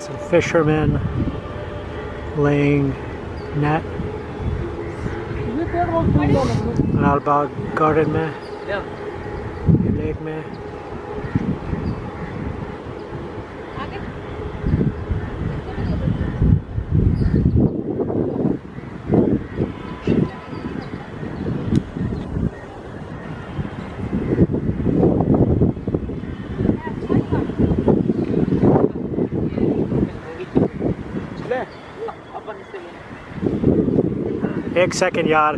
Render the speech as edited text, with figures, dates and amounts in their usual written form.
Some fishermen laying net Lalbagh garden में, lake में. एक सेकंड यार.